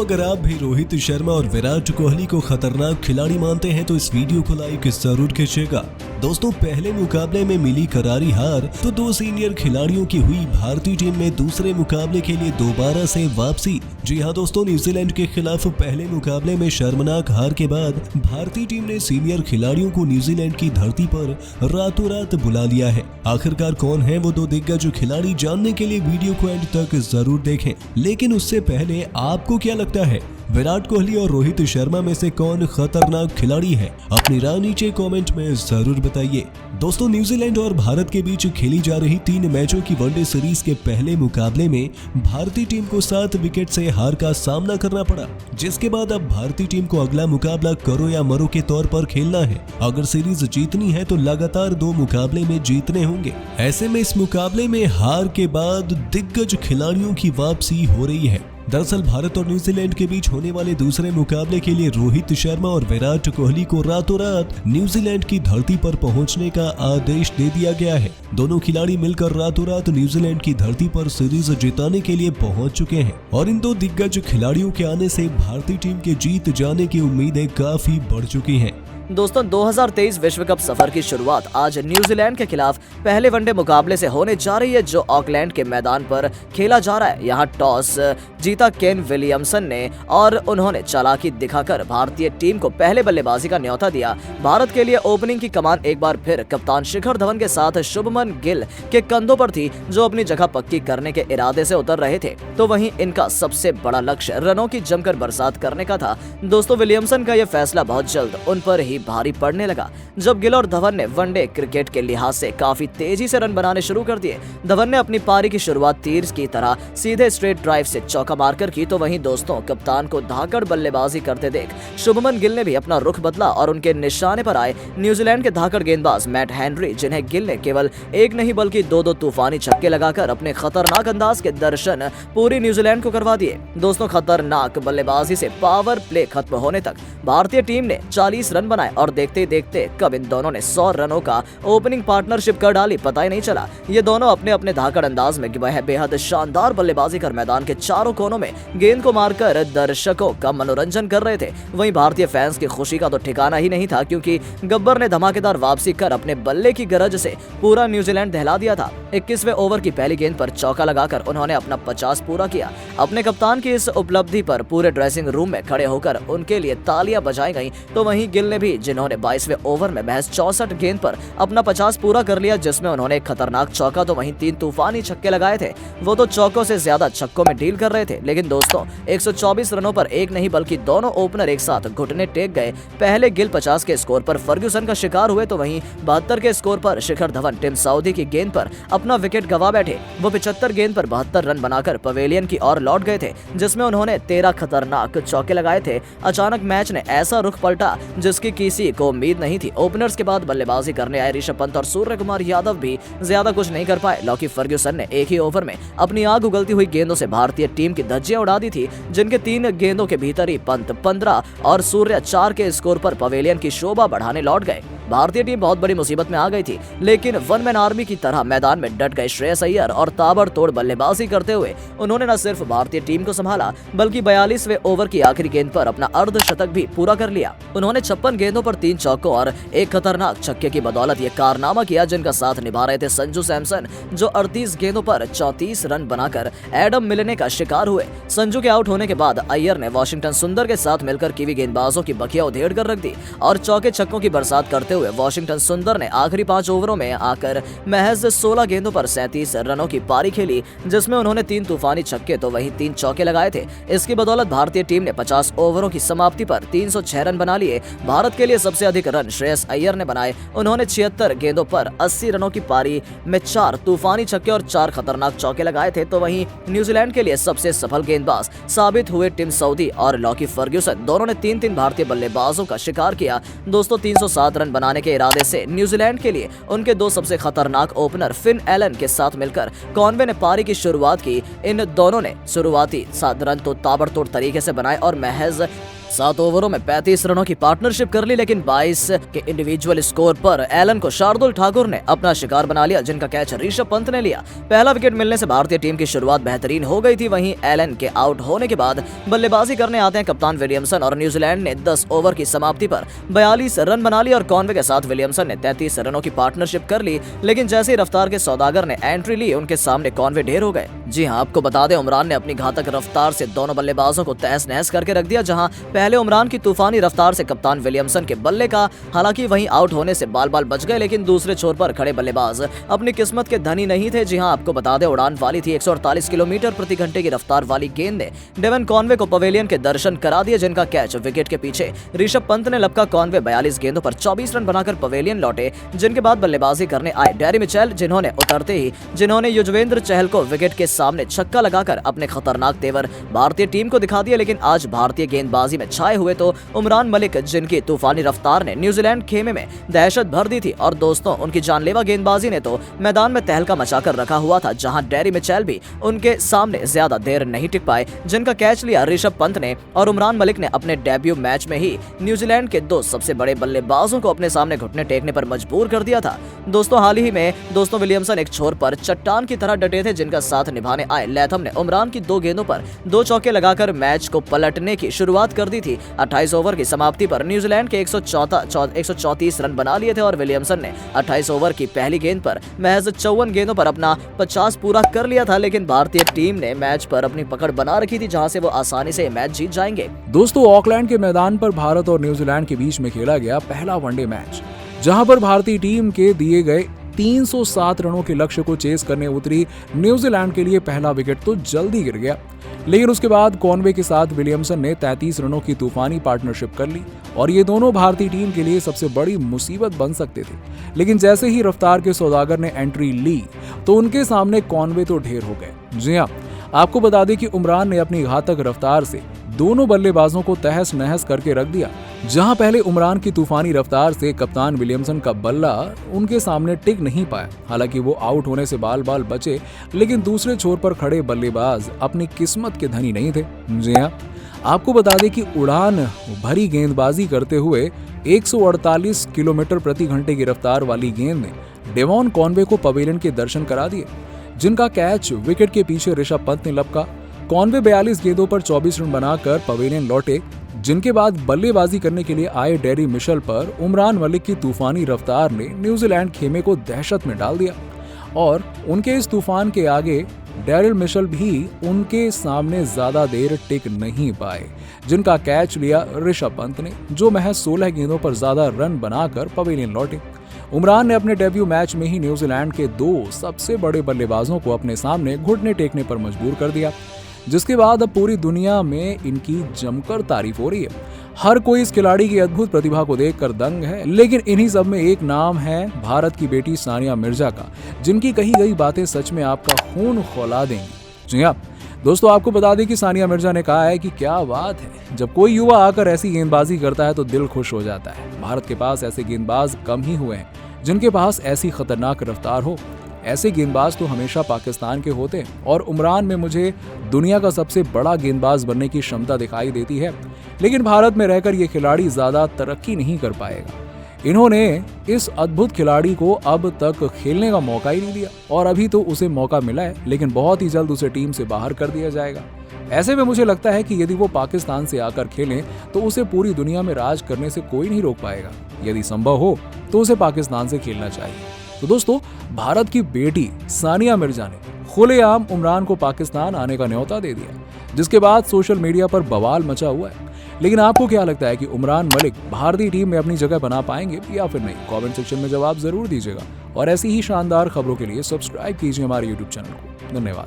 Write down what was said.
अगर आप भी रोहित शर्मा और विराट कोहली को खतरनाक खिलाड़ी मानते हैं तो इस वीडियो को लाइक जरूर कीजिएगा। दोस्तों, पहले मुकाबले में मिली करारी हार तो दो सीनियर खिलाड़ियों की हुई भारतीय टीम में दूसरे मुकाबले के लिए दोबारा से वापसी। जी हां दोस्तों, न्यूजीलैंड के खिलाफ पहले मुकाबले में शर्मनाक हार के बाद भारतीय टीम ने सीनियर खिलाड़ियों को न्यूजीलैंड की धरती पर रातों रात बुला लिया है। आखिरकार कौन है वो दो दिग्गज खिलाड़ी, जानने के लिए वीडियो को एंड तक जरूर देखें। लेकिन उससे पहले आपको क्या लगता है, विराट कोहली और रोहित शर्मा में से कौन खतरनाक खिलाड़ी है? अपनी राय नीचे कमेंट में जरूर बताइए। दोस्तों, न्यूजीलैंड और भारत के बीच खेली जा रही 3 मैचों की वनडे सीरीज के पहले मुकाबले में भारतीय टीम को 7 विकेट से हार का सामना करना पड़ा, जिसके बाद अब भारतीय टीम को अगला मुकाबला करो या मरो के तौर पर खेलना है। अगर सीरीज जीतनी है तो लगातार 2 मुकाबले में जीतने होंगे। ऐसे में इस मुकाबले में हार के बाद दिग्गज खिलाड़ियों की वापसी हो रही है। दरअसल भारत और न्यूजीलैंड के बीच होने वाले दूसरे मुकाबले के लिए रोहित शर्मा और विराट कोहली को रातों रात न्यूजीलैंड की धरती पर पहुंचने का आदेश दे दिया गया है। दोनों खिलाड़ी मिलकर रातों रात न्यूजीलैंड की धरती पर सीरीज जिताने के लिए पहुंच चुके हैं और इन 2 दिग्गज खिलाड़ियों के आने से भारतीय टीम के जीत जाने की उम्मीदें काफी बढ़ चुकी हैं। दोस्तों, 2023 विश्व कप सफर की शुरुआत आज न्यूजीलैंड के खिलाफ पहले वनडे मुकाबले से होने जा रही है, जो ऑकलैंड के मैदान पर खेला जा रहा है। यहां टॉस जीता केन विलियमसन ने और उन्होंने चालाकी दिखाकर भारतीय टीम को पहले बल्लेबाजी का न्योता दिया। भारत के लिए ओपनिंग की कमान एक बार फिर कप्तान शिखर धवन के साथ शुभमन गिल के कंधों पर थी, जो अपनी जगह पक्की करने के इरादे से उतर रहे थे। तो वहीं इनका सबसे बड़ा लक्ष्य रनों की जमकर बरसात करने का था। दोस्तों, विलियमसन का यह फैसला बहुत जल्द उन पर ही भारी पड़ने लगा, जब गिल और धवन ने वनडे क्रिकेट के लिहाज से काफी तेजी से रन बनाने शुरू कर दिए। धवन ने अपनी पारी की शुरुआत तीर की तरह सीधे स्ट्रेट ड्राइव से चौका मारकर की। तो वहीं दोस्तों, कप्तान को धाकड़ बल्लेबाजी करते देख शुभमन गिल ने भी अपना रुख बदला और उनके निशाने पर आए न्यूजीलैंड के धाकड़ गेंदबाज मैट हेनरी, जिन्हें गिल ने केवल एक नहीं बल्कि 2 तूफानी छक्के लगाकर अपने खतरनाक अंदाज के दर्शन पूरी न्यूजीलैंड को करवा दिए। दोस्तों, खतरनाक बल्लेबाजी से पावर प्ले खत्म होने तक भारतीय टीम ने 40 रन बनाए और देखते देखते कब इन दोनों ने 100 रनों का ओपनिंग पार्टनरशिप कर डाली, पता ही नहीं चला। ये दोनों अपने अपने धाकड़ अंदाज में बेहद शानदार बल्लेबाजी कर मैदान के चारों कोनों में गेंद को मारकर दर्शकों का मनोरंजन कर रहे थे। वहीं भारतीय फैंस की खुशी का तो ठिकाना ही नहीं था, क्योंकि गब्बर ने धमाकेदार वापसी कर अपने बल्ले की गरज से पूरा न्यूजीलैंड दहला दिया था। 21वें ओवर की पहली गेंद पर चौका लगाकर उन्होंने अपना 50 पूरा किया। अपने कप्तान की इस उपलब्धि पर पूरे ड्रेसिंग रूम में खड़े होकर उनके लिए तालियां बजाई गईं। तो वहीं गिल ने भी, जिन्होंने 22वें ओवर में महज 64 गेंद पर अपना 50 पूरा कर लिया, जिसमें उन्होंने एक खतरनाक चौका तो वहीं 3 तूफानी छक्के लगाए थे। वो तो चौकों से ज्यादा छक्कों में डील कर रहे थे। लेकिन दोस्तों, 124 रनों पर एक नहीं बल्कि दोनों ओपनर एक साथ घुटने टेक गए। पहले गिल 50 के स्कोर पर फर्ग्यूसन का शिकार हुए, तो वहीं 72 के स्कोर पर शिखर धवन टिम साउदी की गेंद पर अपना विकेट गंवा बैठे। वो 75 गेंद पर 72 रन बनाकर पवेलियन की ओर लौट गए थे, जिसमें उन्होंने 13 खतरनाक चौके लगाए थे। अचानक मैच ने ऐसा रुख पलटा जिसकी किसी को उम्मीद नहीं थी। ओपनर्स के बाद बल्लेबाजी करने आए ऋषभ पंत और सूर्य कुमार यादव भी ज्यादा कुछ नहीं कर पाए। लॉकी फर्ग्यूसन ने एक ही ओवर में अपनी आग उगलती हुई गेंदों से भारतीय टीम की धज्जियां उड़ा दी थी, जिनके 3 गेंदों के भीतर ही पंत 15 और सूर्य 4 के स्कोर पर पवेलियन की शोभा बढ़ाने लौट गए। भारतीय टीम बहुत बड़ी मुसीबत में आ गई थी, लेकिन वन मैन आर्मी की तरह मैदान में डट गए श्रेयस अय्यर और ताबड़तोड़ बल्लेबाजी करते हुए उन्होंने न सिर्फ भारतीय टीम को संभाला, बल्कि 42वें ओवर की आखिरी गेंद पर अपना अर्धशतक भी पूरा कर लिया। उन्होंने 56 गेंदों पर 3 चौकों और एक खतरनाक छक्के की बदौलत ये कारनामा किया, जिनका साथ निभा रहे थे संजू सैमसन, जो 38 गेंदों पर 34 रन बनाकर एडम मिलने का शिकार हुए। संजू के आउट होने के बाद अय्यर ने वाशिंगटन सुंदर के साथ मिलकर कीवी गेंदबाजों की बखिया उधेड़ कर रख दी और चौके छक्कों की बरसात करते हुए वाशिंगटन सुंदर ने आखिरी 5 ओवरों में आकर महज 16 गेंदों पर 37 रनों की पारी खेली, जिसमें उन्होंने 3 तूफानी छक्के तो वहीं 3 चौके लगाए थे। इसकी बदौलत भारतीय टीम ने 50 ओवरों की समाप्ति पर 306 रन बना लिए। भारत के लिए सबसे अधिक रन श्रेयस अय्यर ने बनाए। उन्होंने 76 गेंदों पर 80 रनों की पारी में 4 तूफानी छक्के और 4 खतरनाक चौके लगाए थे। तो वहीं न्यूजीलैंड के लिए सबसे सफल गेंदबाज साबित हुए टिम साउदी और लॉकी फर्ग्यूसन, दोनों ने 3-3 भारतीय बल्लेबाजों का शिकार किया। दोस्तों, 307 रन बनाने के इरादे से न्यूजीलैंड के लिए उनके 2 सबसे खतरनाक ओपनर फिन एलन के साथ मिलकर कॉनवे ने पारी की शुरुआत की। इन दोनों ने शुरुआती 7 रन तो ताबड़तोड़ तरीके से बनाए और महज 7 ओवरों में 35 रनों की पार्टनरशिप कर ली, लेकिन 22 के इंडिविजुअल स्कोर पर एलन को शार्दुल ठाकुर ने अपना शिकार बना लिया, जिनका कैच ऋषभ पंत ने लिया। पहला विकेट मिलने से भारतीय टीम की शुरुआत बेहतरीन हो गई थी। वहीं एलन के आउट होने के बाद बल्लेबाजी करने आते हैं कप्तान विलियमसन और न्यूजीलैंड ने 10 ओवर की समाप्ति पर 42 रन बना लिए और कॉनवे के साथ विलियमसन ने 33 रनों की पार्टनरशिप कर ली। लेकिन जैसे ही रफ्तार के सौदागर ने एंट्री ली, उनके सामने कॉनवे ढेर हो गए। जी हां, आपको बता दें, उमरान ने अपनी घातक रफ्तार से दोनों बल्लेबाजों को तहस नहस करके रख दिया। जहां पहले उमरान की तूफानी रफ्तार से कप्तान विलियमसन के बल्ले का हालांकि वहीं आउट होने से बाल बाल बच गए, लेकिन दूसरे छोर पर खड़े बल्लेबाज अपनी किस्मत के धनी नहीं थे। जी हां, आपको बता दें, उड़ान वाली थी 148 किलोमीटर प्रति घंटे की रफ्तार वाली गेंद ने डेवन कॉनवे को पवेलियन के दर्शन करा दिए, जिनका कैच विकेट के पीछे ऋषभ पंत ने लपका। कॉनवे 42 गेंदों पर 24 रन बनाकर पवेलियन लौटे, जिनके बाद बल्लेबाजी करने आए डेरी मिचेल, जिन्होंने युजवेंद्र चहल को विकेट के सामने छक्का लगाकर अपने खतरनाक तेवर भारतीय टीम को दिखा दिया। लेकिन आज भारतीय गेंदबाजी में छाए हुए तो उमरान मलिक, जिनकी तूफानी रफ्तार ने न्यूजीलैंड खेमे में दहशत भर दी थी। और दोस्तों, उनकी जानलेवा गेंदबाजी ने तो मैदान में तहलका मचाकर रखा हुआ था, जहां डेरी मिचेल भी उनके सामने ज्यादा देर नहीं टिक पाए, जिनका कैच लिया ऋषभ पंत ने। और उमरान मलिक ने अपने डेब्यू मैच में ही न्यूजीलैंड के 2 सबसे बड़े बल्लेबाजों को अपने सामने घुटने टेकने पर मजबूर कर दिया था। दोस्तों, हाल ही में विलियमसन एक छोर पर चट्टान की तरह डटे थे, जिनका साथ निभाने आए लैथम ने उमरान की 2 गेंदों पर 2 चौके लगाकर मैच को पलटने की शुरुआत कर दी थी। 28 ओवर की समाप्ति पर न्यूजीलैंड के 134 रन बना लिए थे और विलियमसन ने 28 ओवर की पहली गेंद पर महज 54 गेंदों पर अपना 50 पूरा कर लिया था। लेकिन भारतीय टीम ने मैच पर अपनी पकड़ बना रखी थी, जहां से वो आसानी से मैच जीत जाएंगे। दोस्तों, ऑकलैंड के मैदान पर भारत और न्यूजीलैंड के बीच में खेला गया पहला वनडे मैच, जहां पर भारतीय टीम के दिए गए 307 रनों के लक्ष्य को चेस करने उतरी न्यूजीलैंड के लिए पहला विकेट तो जल्दी गिर गया। लेकिन उसके बाद कॉनवे के साथ विलियमसन ने 33 रनों की तूफानी पार्टनरशिप कर ली और ये दोनों भारतीय टीम के लिए सबसे बड़ी मुसीबत बन सकते थे। लेकिन जैसे ही रफ्तार के सौदागर ने एंट्री ली तो उनके सामने कॉनवे तो ढेर हो गए। जी हाँ, आपको बता दें कि उमरान ने अपनी घातक रफ्तार से दोनों बल्लेबाजों को तहस नहस करके रख दिया। जहां पहले उमरान की तूफानी रफ्तार से कप्तान विलियमसन का बल्ला उनके सामने टिक नहीं पाया, हालांकि वो आउट होने से बाल बाल बचे, लेकिन दूसरे छोर पर खड़े बल्लेबाज अपनी किस्मत के धनी नहीं थे। जी हाँ, आपको बता दें कि उड़ान भरी गेंदबाजी करते हुए 148 किलोमीटर प्रति घंटे की रफ्तार वाली गेंद ने डेवन कॉनवे को पवेलियन के दर्शन करा दिए, जिनका कैच विकेट के पीछे ऋषभ पंत ने लपका। कॉनवे 42 गेंदों पर 24 रन बनाकर पवेलियन लौटे, जिनके बाद बल्लेबाजी करने के लिए आए डेरी मिशेल पर उमरान मलिक की तूफानी रफ्तार ने न्यूजीलैंड खेमे को दहशत में डाल दिया और उनके इस तूफान के आगे डेरिल मिशेल भी उनके सामने ज्यादा देर टिक नहीं पाए, जिनका कैच लिया ऋषभ पंत ने, जो महज 16 गेंदों पर ज्यादा रन बनाकर पवेलियन लौटे। उमरान ने अपने डेब्यू मैच में ही न्यूजीलैंड के 2 सबसे बड़े बल्लेबाजों को अपने सामने घुटने टेकने पर मजबूर कर दिया, जिसके बाद अब पूरी दुनिया में इनकी जमकर तारीफ हो रही है। हर कोई इस खिलाड़ी की अद्भुत प्रतिभा को देखकर दंग है, लेकिन इन्हीं सब में एक नाम है भारत की बेटी सानिया मिर्जा का, जिनकी कही गई बातें सच में आपका खून खौला देंगी। जी हाँ दोस्तों, आपको बता दें कि सानिया मिर्जा ने कहा है कि क्या बात है, जब कोई युवा आकर ऐसी गेंदबाजी करता है तो दिल खुश हो जाता है। भारत के पास ऐसे गेंदबाज कम ही हुए हैं जिनके पास ऐसी खतरनाक रफ्तार हो। ऐसे गेंदबाज तो हमेशा पाकिस्तान के होते हैं और उमरान में मुझे दुनिया का सबसे बड़ा गेंदबाज बनने की क्षमता दिखाई देती है, लेकिन भारत में रहकर ये खिलाड़ी ज्यादा तरक्की नहीं कर पाएगा। इन्होंने इस अद्भुत खिलाड़ी को अब तक खेलने का मौका ही नहीं दिया और अभी तो उसे मौका मिला है, लेकिन बहुत ही जल्द उसे टीम से बाहर कर दिया जाएगा। ऐसे में मुझे लगता है कि यदि वो पाकिस्तान से आकर खेलें तो उसे पूरी दुनिया में राज करने से कोई नहीं रोक पाएगा। यदि संभव हो तो उसे पाकिस्तान से खेलना चाहिए। तो दोस्तों, भारत की बेटी सानिया मिर्जा ने खुलेआम उमरान को पाकिस्तान आने का न्योता दे दिया, जिसके बाद सोशल मीडिया पर बवाल मचा हुआ है। लेकिन आपको क्या लगता है कि उमरान मलिक भारतीय टीम में अपनी जगह बना पाएंगे या फिर नहीं? कमेंट सेक्शन में जवाब जरूर दीजिएगा और ऐसी ही शानदार खबरों के लिए सब्सक्राइब कीजिए हमारे YouTube चैनल को। धन्यवाद।